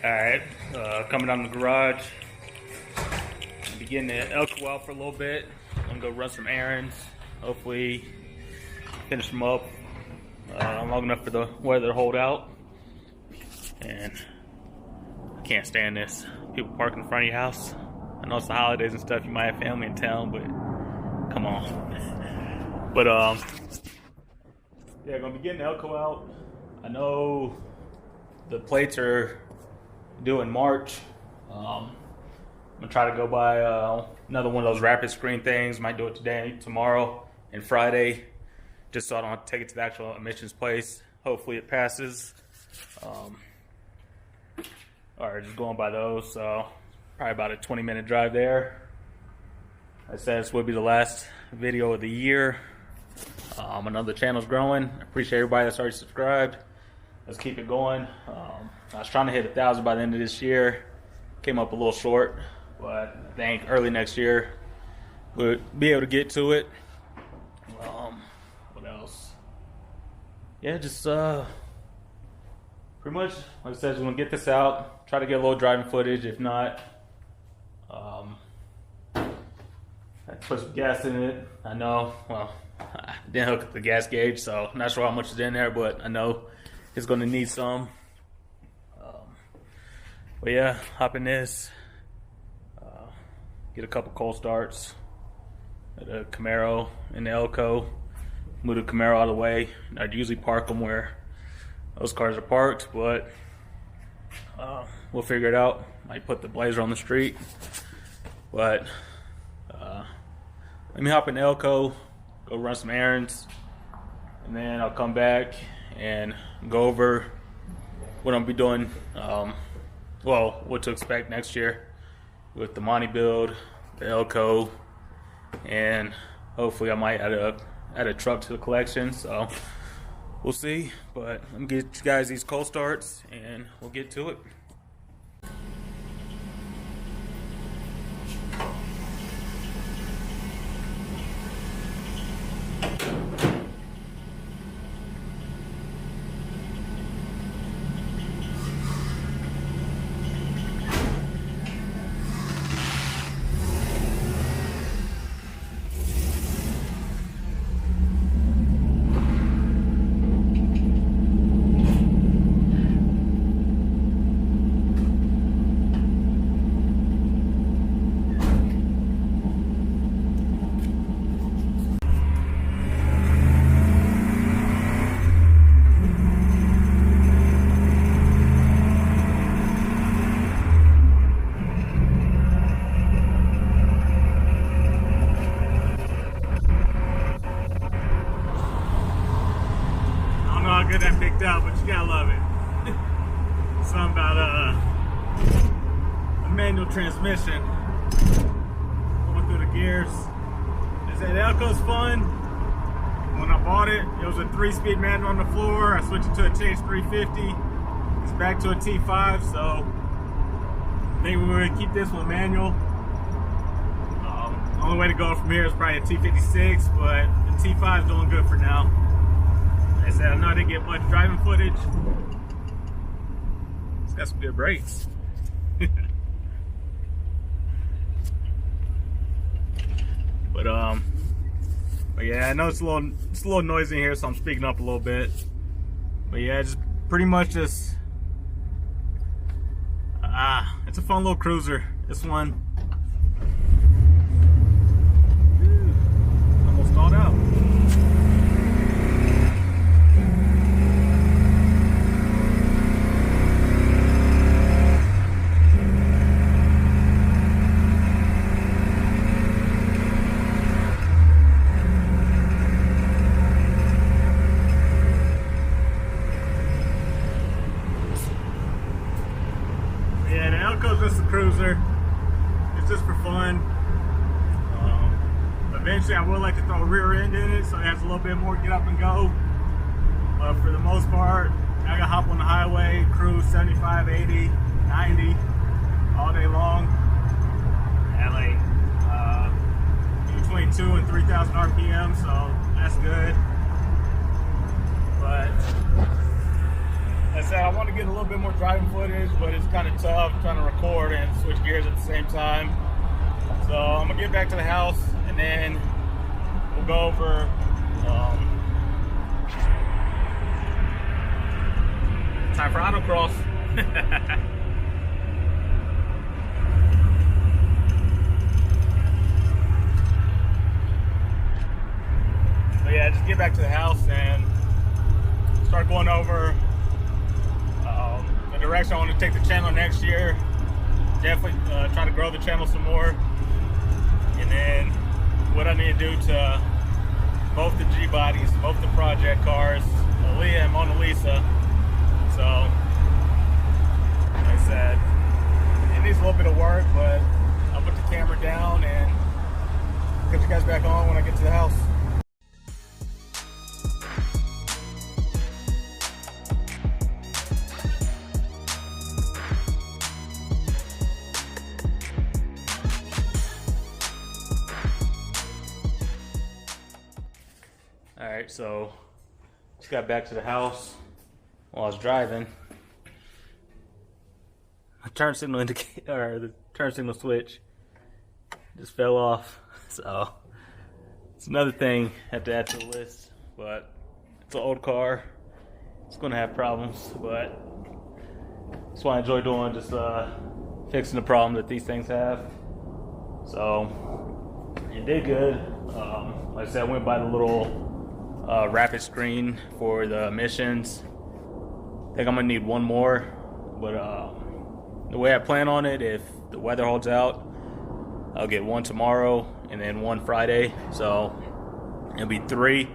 Alright, coming down the garage. Be getting the elko out for a little bit. I'm gonna go run some errands. Hopefully finish them up long enough for the weather to hold out. And I can't stand this. People parking in front of your house. I know it's the holidays and stuff, you might have family in town, but come on. But yeah, gonna be getting the elko out. I know the plates are due in March. I'm gonna try to go buy another one of those rapid screen things. Might do it today, tomorrow, and Friday, just so I don't have to take it to the actual emissions place. Hopefully it passes. Or just going by those. So probably about a 20-minute drive there. I said this would be the last video of the year. I know the channel's growing. I appreciate everybody that's already subscribed. Let's keep it going. I was trying to hit 1,000 by the end of this year. Came up a little short, but I think early next year we'll be able to get to it. What else? Yeah, just pretty much, like I said, just gonna get this out. Try to get a little driving footage. If not, I put some gas in it. I know, well, I didn't hook up the gas gauge, so I'm not sure how much is in there, but I know it's gonna need some. But yeah, hop in this, get a couple cold starts at the Camino and the elko, move the Camino out of the way. I'd usually park them where those cars are parked, but we'll figure it out. Might put the Blazer on the street, but let me hop in the elko, go run some errands, and then I'll come back and go over what I'll be doing. Well, what to expect next year with the Monty build, the elko, and hopefully I might add a truck to the collection. So we'll see. But let me get you guys these cold starts, and we'll get to it. Good that picked out, but you gotta love it. Something about a manual transmission going through the gears. I said the elko's fun. When I bought it, it was a 3-speed manual on the floor. I switched it to a Chase 350. It's back to a T5, so I think we're gonna keep this one manual. The only way to go from here is probably a T56, but the T5 is doing good for now. Like I said, I know I didn't get much driving footage. It's got some good brakes. But yeah, I know it's a little noisy in here, so I'm speaking up a little bit. But yeah, just pretty much just it's a fun little cruiser. This one almost stalled out. Just a cruiser. It's just for fun. Eventually I would like to throw a rear end in it so it has a little bit more get up and go. But for the most part, I gotta hop on the highway, cruise 75, 80, 90 all day long at like between 2,000 and 3,000 RPM, so that's good. But I said I want to get a little bit more driving footage, but it's kind of tough trying to record and switch gears at the same time. So I'm gonna get back to the house and then we'll go over time for autocross. So yeah, just get back to the house and start going over the direction I want to take the channel next year. Definitely try to grow the channel some more, and then what I need to do to both the G bodies, both the project cars, Aaliyah and Mona Lisa. So like I said, it needs a little bit of work, but I'll put the camera down and get you guys back on when I get to the house. Alright, so just got back to the house while I was driving. My turn signal indicator, or the turn signal switch just fell off. So it's another thing I have to add to the list, but it's an old car. It's gonna have problems, but that's what I enjoy doing, just fixing the problem that these things have. So it did good. Like I said, I went by the little rapid screen for the emissions. I think I'm gonna need one more, but the way I plan on it, if the weather holds out, I'll get one tomorrow and then one Friday, so it'll be 3,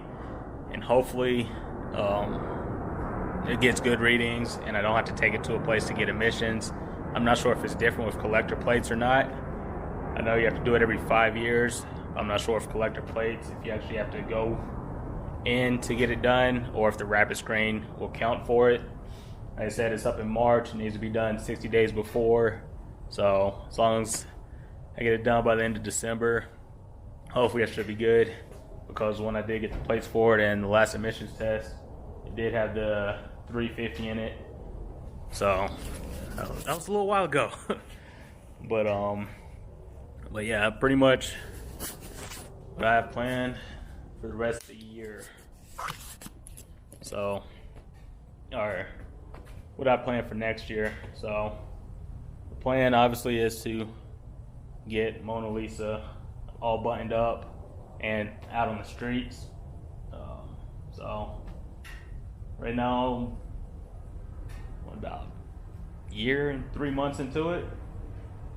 and hopefully it gets good readings and I don't have to take it to a place to get emissions. I'm not sure if it's different with collector plates or not. I know you have to do it every 5 years. I'm not sure if collector plates, if you actually have to go in to get it done, or if the rapid screen will count for it. Like I said, it's up in March. It needs to be done 60 days before. So as long as I get it done by the end of December, hopefully it should be good. Because when I did get the plates for it and the last emissions test, it did have the 350 in it. So that was a little while ago. But yeah, pretty much what I have planned for the rest of the year. So, or what I plan for next year. So the plan obviously is to get Mona Lisa all buttoned up and out on the streets. So right now, I'm about a year and 3 months into it,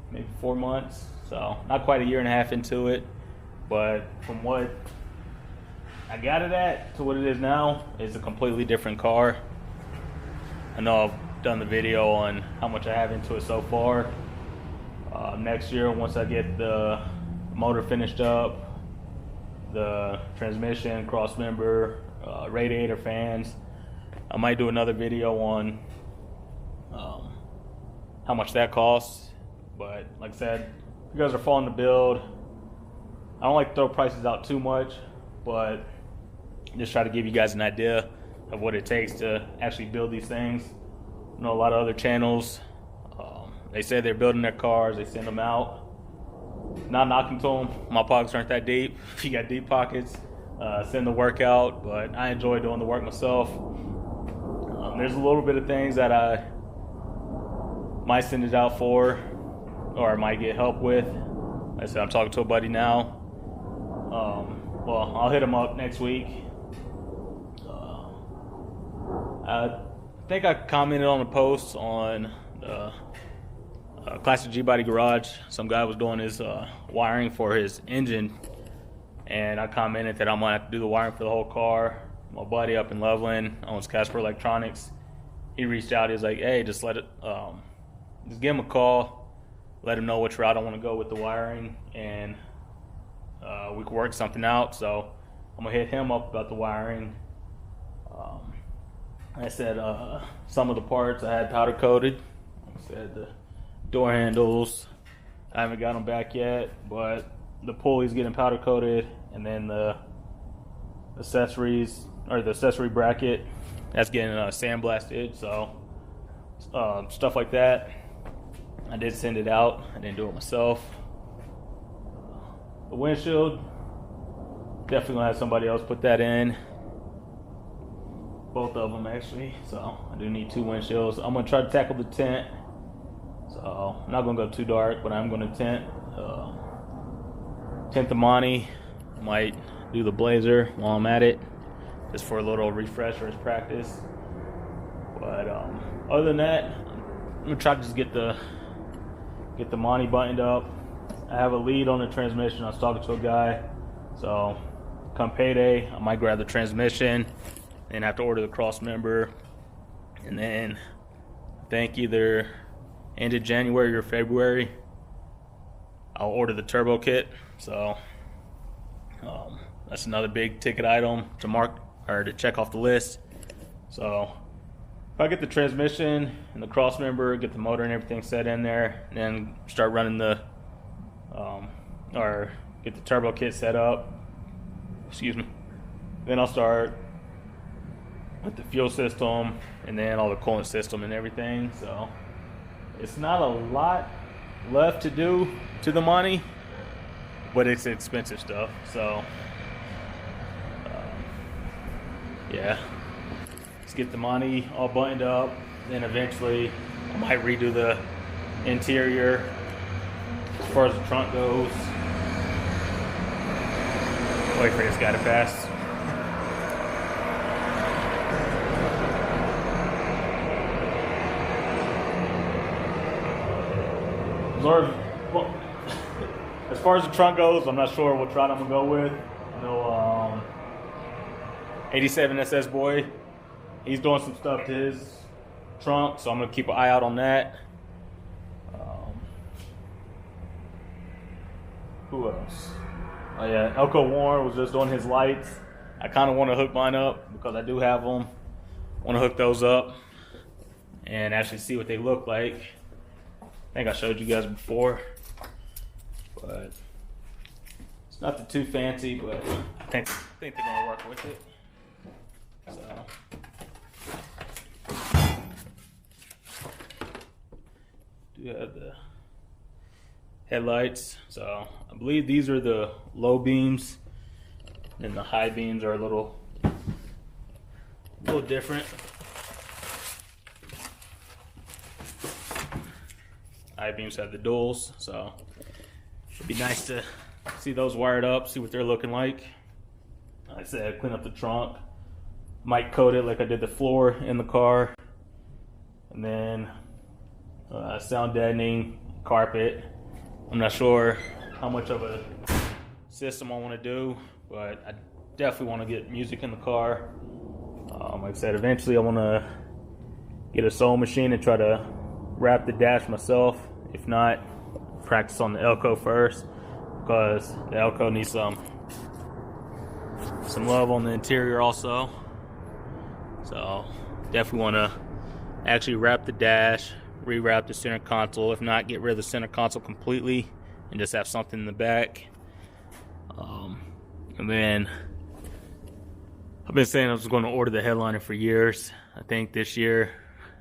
maybe 4 months. So not quite a year and a half into it, but from what I got it at to what it is now, is a completely different car. I know I've done the video on how much I have into it so far. Next year, once I get the motor finished up, the transmission, cross member, radiator fans, I might do another video on how much that costs. But like I said, you guys are following the build. I don't like to throw prices out too much, but just try to give you guys an idea of what it takes to actually build these things. I know a lot of other channels, they say they're building their cars, they send them out. Not knocking to them, my pockets aren't that deep. If you got deep pockets, send the work out, but I enjoy doing the work myself. There's a little bit of things that I might send it out for, or I might get help with. Like I said, I'm talking to a buddy now. Well, I'll hit him up next week. I think I commented on a post on Classic G-Body Garage. Some guy was doing his wiring for his engine, and I commented that I'm gonna have to do the wiring for the whole car. My buddy up in Loveland owns Casper Electronics. He reached out. He was like, "Hey, just let it, just give him a call, let him know which route I want to go with the wiring, and we could work something out." So I'm gonna hit him up about the wiring. I said some of the parts I had powder coated. I said the door handles, I haven't got them back yet, but the pulley's getting powder coated, and then the accessories, or the accessory bracket, that's getting sandblasted. So stuff like that. I did send it out. I didn't do it myself. The windshield, definitely gonna have somebody else put that in. Both of them actually. So I do need 2 windshields. I'm gonna try to tackle the tint. So I'm not gonna go too dark, but I'm gonna tint the Monty. Might do the Blazer while I'm at it, just for a little refresher as practice. But other than that, I'm gonna try to just get the Monty buttoned up. I have a lead on the transmission. I was talking to a guy, so come payday, I might grab the transmission and have to order the cross member, and then I think either end of January or February I'll order the turbo kit. So that's another big ticket item to mark or to check off the list. So if I get the transmission and the cross member, get the motor and everything set in there, and then start running the or get the turbo kit set up, then I'll start with the fuel system and then all the coolant system and everything. So it's not a lot left to do to the money, but it's expensive stuff. So yeah, let's get the money all buttoned up. Then eventually I might redo the interior as far as the trunk goes. Wait for this guy to pass. Well, as far as the trunk goes, I'm not sure what trot I'm gonna go with. I know 87 SS boy, he's doing some stuff to his trunk, so I'm gonna keep an eye out on that. Who else? Oh yeah, Elko Warren was just doing his lights. I kind of want to hook mine up because I do have them. Want to hook those up and actually see what they look like. I think I showed you guys before, but it's nothing too fancy, but I think they're gonna work with it. So do have the headlights. So I believe these are the low beams, and the high beams are a little different. High beams have the duals, so it'd be nice to see those wired up, see what they're looking like. Like I said, clean up the trunk, might coat it like I did the floor in the car, and then sound deadening, carpet. I'm not sure how much of a system I want to do, but I definitely want to get music in the car. Like I said, eventually I want to get a sewing machine and try to wrap the dash myself. If not, practice on the Elko first, because the Elko needs some love on the interior also. So definitely want to actually wrap the dash, rewrap the center console. If not, get rid of the center console completely and just have something in the back. And then I've been saying I was going to order the headliner for years. I think this year,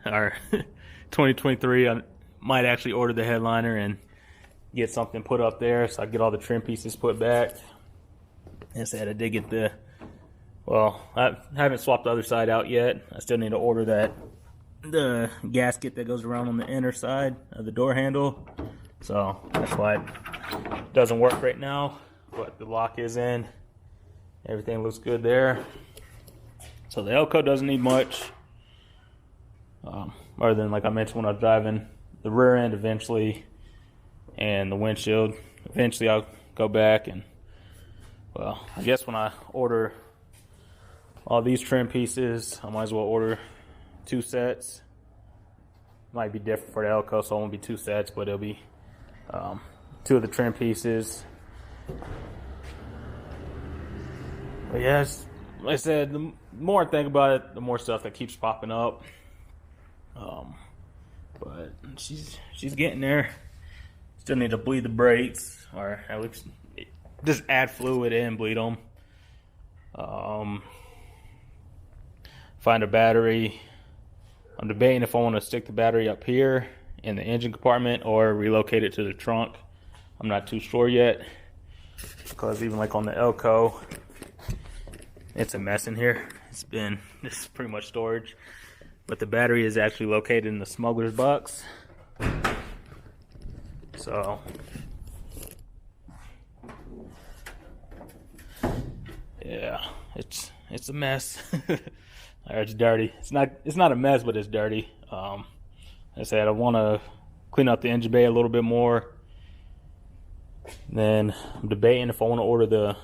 or 2023, I might actually order the headliner and get something put up there so I get all the trim pieces put back. As I said, I did get I haven't swapped the other side out yet. I still need to order the gasket that goes around on the inner side of the door handle. So that's why it doesn't work right now, but the lock is in. Everything looks good there. So the Elko doesn't need much, other than, like I mentioned, when I was driving the rear end eventually, and the windshield. Eventually I'll go back and, well, I guess when I order all these trim pieces, I might as well order 2 sets. Might be different for the Elko, so it won't be 2 sets, but it'll be 2 of the trim pieces. But yeah, like I said, the more I think about it, the more stuff that keeps popping up. But she's getting there. Still need to bleed the brakes, or at least just add fluid in, bleed them. find a battery. I'm debating if I want to stick the battery up here in the engine compartment or relocate it to the trunk. I'm not too sure yet, because even like on the Elco, it's a mess in here. This is pretty much storage, but the battery is actually located in the smuggler's box. So yeah, it's a mess. It's dirty. It's not a mess, but it's dirty. Like I said, I want to clean up the engine bay a little bit more. Then I'm debating if I want to order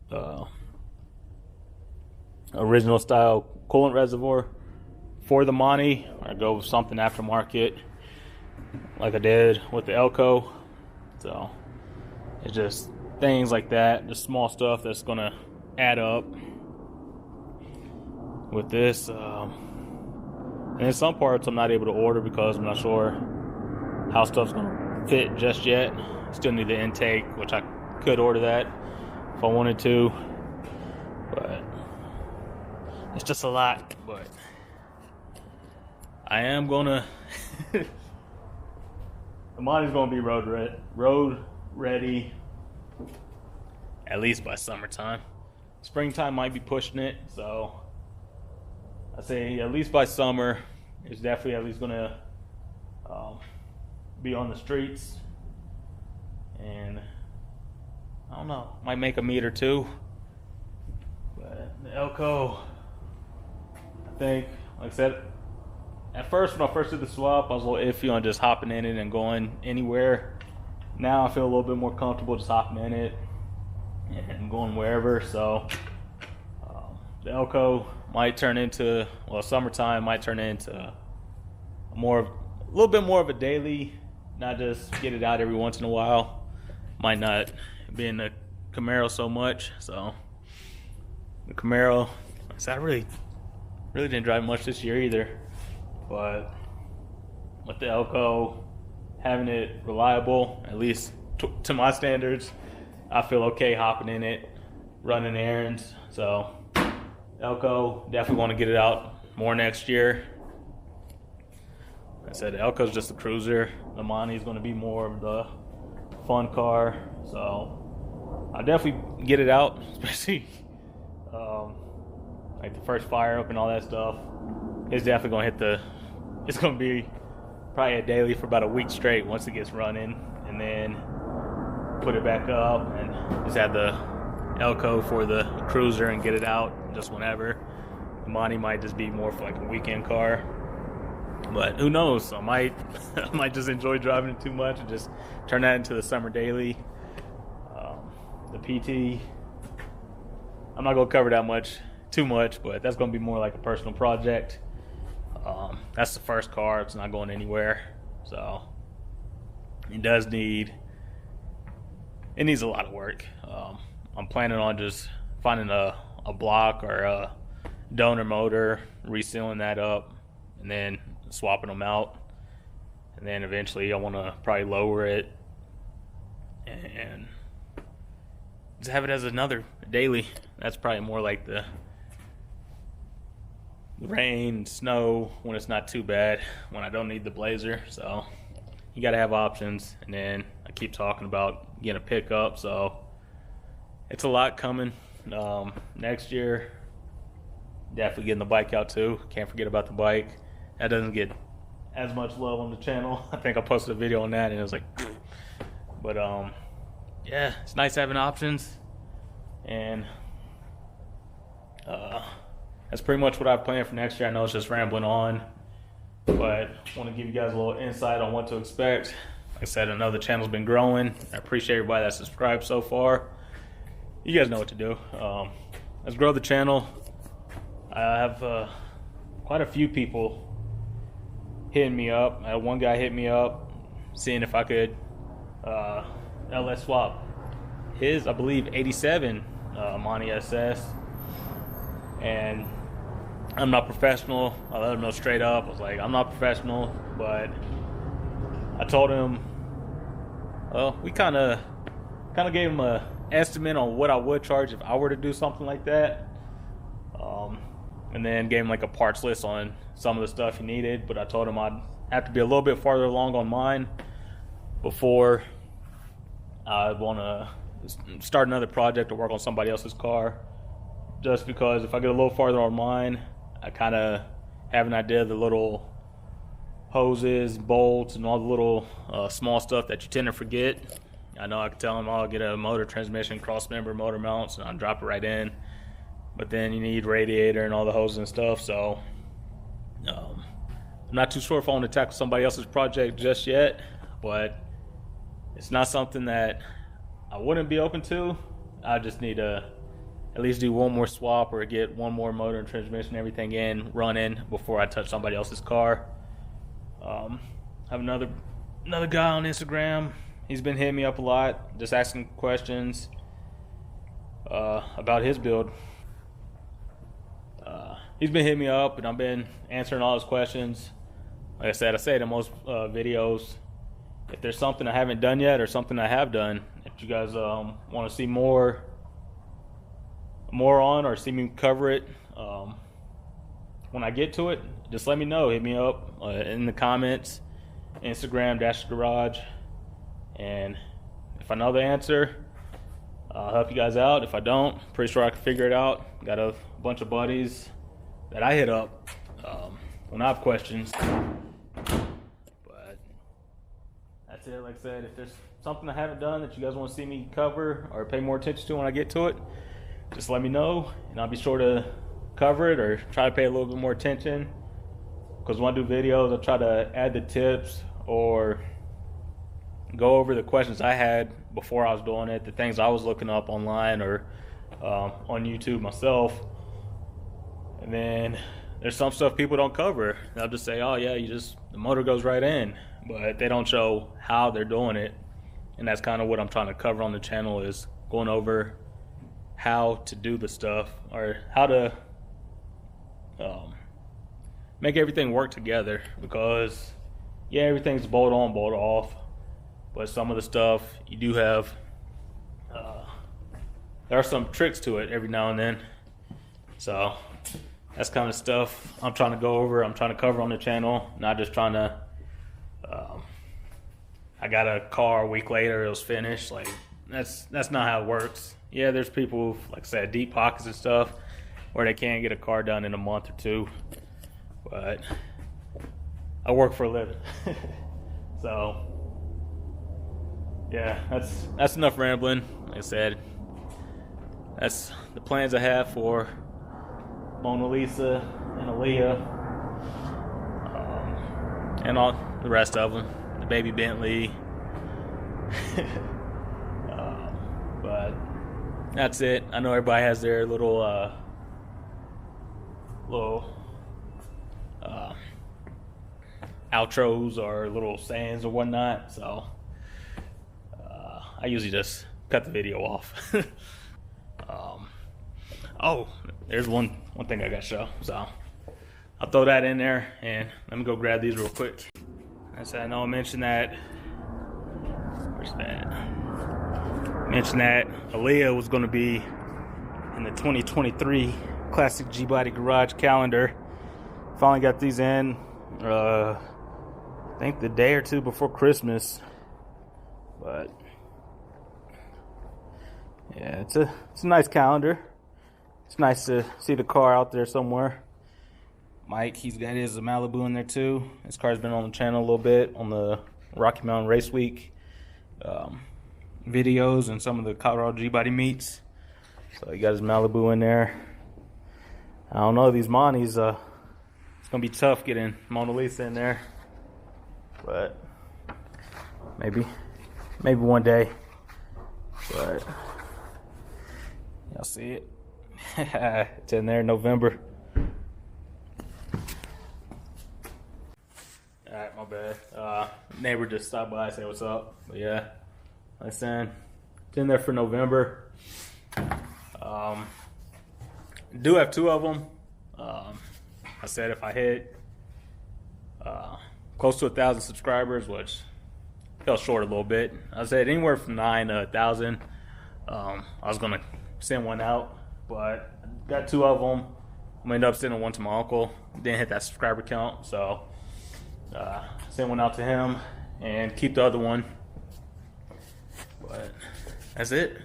the original style coolant reservoir for the Monty, or go with something aftermarket like I did with the Elco. So it's just things like that, just small stuff that's gonna add up with this. And in some parts I'm not able to order because I'm not sure how stuff's gonna fit just yet. Still need the intake, which I could order that if I wanted to, but it's just a lot. But I am gonna the Monty's gonna be road ready at least by summertime. Springtime might be pushing it, so I say at least by summer it's definitely at least gonna be on the streets. And I don't know, might make a meet or two. But the Elco, I think, like I said, at first when I first did the swap, I was a little iffy on just hopping in it and going anywhere. Now I feel a little bit more comfortable just hopping in it and going wherever. So the Elco might turn into, well, summertime might turn into a little bit more of a daily, not just get it out every once in a while. Might not be in the Camaro so much. So the Camaro, like I said, I really didn't drive much this year either. But with the Elco, having it reliable, at least to my standards, I feel okay hopping in it, running errands. So Elco, definitely want to get it out more next year. Like I said, the Elco's just a cruiser. The Monty's going to be more of the fun car. So I'll definitely get it out, especially like the first fire up and all that stuff. It's definitely going to it's going to be probably a daily for about a week straight once it gets running, and then put it back up and just have the Elco for the cruiser and get it out just whenever. The Monty might just be more for like a weekend car, but who knows? I might just enjoy driving it too much and just turn that into the summer daily. The PT, I'm not gonna cover that too much, but that's gonna be more like a personal project. That's the first car; it's not going anywhere, so it needs a lot of work. I'm planning on just finding a block or a donor motor, resealing that up, and then swapping them out. And then eventually I want to probably lower it and just have it as another daily. That's probably more like the rain, snow, when it's not too bad, when I don't need the Blazer. So you got to have options. And then I keep talking about getting a pickup, so it's a lot coming. Next year, definitely getting the bike out too. Can't forget about the bike. That doesn't get as much love on the channel. I think I posted a video on that and it was like, but yeah, it's nice having options. And that's pretty much what I've planned for next year. I know it's just rambling on, but I want to give you guys a little insight on what to expect. Like I said, I know the channel's been growing. I appreciate everybody that's subscribed so far. You guys know what to do. Let's grow the channel. I have quite a few people hitting me up. I had one guy hit me up seeing if I could LS swap his, I believe, 87 Monty SS. And I'm not professional. I let him know straight up. I was like, I'm not professional, but I told him, well, we kind of gave him a estimate on what I would charge if I were to do something like that. and then gave him like a parts list on some of the stuff he needed. But I told him I'd have to be a little bit farther along on mine before I want to start another project or work on somebody else's car. Just because if I get a little farther on mine, I kind of have an idea of the little hoses, bolts, and all the little small stuff that you tend to forget. I know I can tell them, I'll get a motor, transmission, cross member, motor mounts, and I'll drop it right in. But then you need radiator and all the hoses and stuff, so I'm not too sure if I want to tackle somebody else's project just yet, but it's not something that I wouldn't be open to. I just need to at least do one more swap or get one more motor and transmission, everything in, running before I touch somebody else's car. I have another guy on Instagram. He's been hitting me up a lot, just asking questions about his build. He's been hitting me up, and I've been answering all his questions. Like I say it in most videos. If there's something I haven't done yet or something I have done, if you guys want to see more on or see me cover it, when I get to it, just let me know. Hit me up in the comments, Instagram _garage, and if I know the answer, I'll help you guys out. If I don't, pretty sure I can figure it out. Got a bunch of buddies that I hit up when I have questions. But that's it. Like I said, if there's something I haven't done that you guys want to see me cover or pay more attention to when I get to it, just let me know, and I'll be sure to cover it or try to pay a little bit more attention. Because when I do videos, I try to add the tips or go over the questions I had before I was doing it, the things I was looking up online or on YouTube myself. And then there's some stuff people don't cover. They'll just say, oh yeah, the motor goes right in, but they don't show how they're doing it. And that's kind of what I'm trying to cover on the channel, is going over how to do the stuff, or how to make everything work together. Because yeah, everything's bolt on, bolt off, but some of the stuff you do have, there are some tricks to it every now and then. So that's kind of stuff I'm trying to go over, I'm trying to cover on the channel, not just trying to I got a car a week later, it was finished. Like that's not how it works. Yeah, there's people, like I said, deep pockets and stuff, where they can't get a car done in a month or two. But I work for a living. So yeah, that's enough rambling. Like I said, that's the plans I have for Mona Lisa and Aaliyah, and all the rest of them, the baby Bentley. But that's it. I know everybody has their little outros or little sayings or whatnot, so I usually just cut the video off. Oh, there's one thing I gotta show, so I'll throw that in there, and let me go grab these real quick. I said, I know I mentioned that. Where's that? Mentioned that Aaliyah was going to be in the 2023 Classic G-Body Garage calendar. Finally got these in, I think the day or two before Christmas. But yeah, it's a nice calendar. It's nice to see the car out there somewhere. Mike, he's got his Malibu in there too. His car's been on the channel a little bit on the Rocky Mountain Race Week videos and some of the Colorado G-Body meets. So he got his Malibu in there. I don't know, these Monties, it's gonna be tough getting Mona Lisa in there, but maybe one day. But y'all see it. It's in there, November. Alright, my bad. Neighbor just stopped by, say what's up. But yeah, like I said, it's in there for November. Do have two of them. I said if I hit close to 1,000 subscribers, which fell short a little bit. I said anywhere from 9 to 1,000. I was gonna send one out, but got two of them. I'm gonna end up sending one to my uncle. Didn't hit that subscriber count, so send one out to him and keep the other one. But that's it.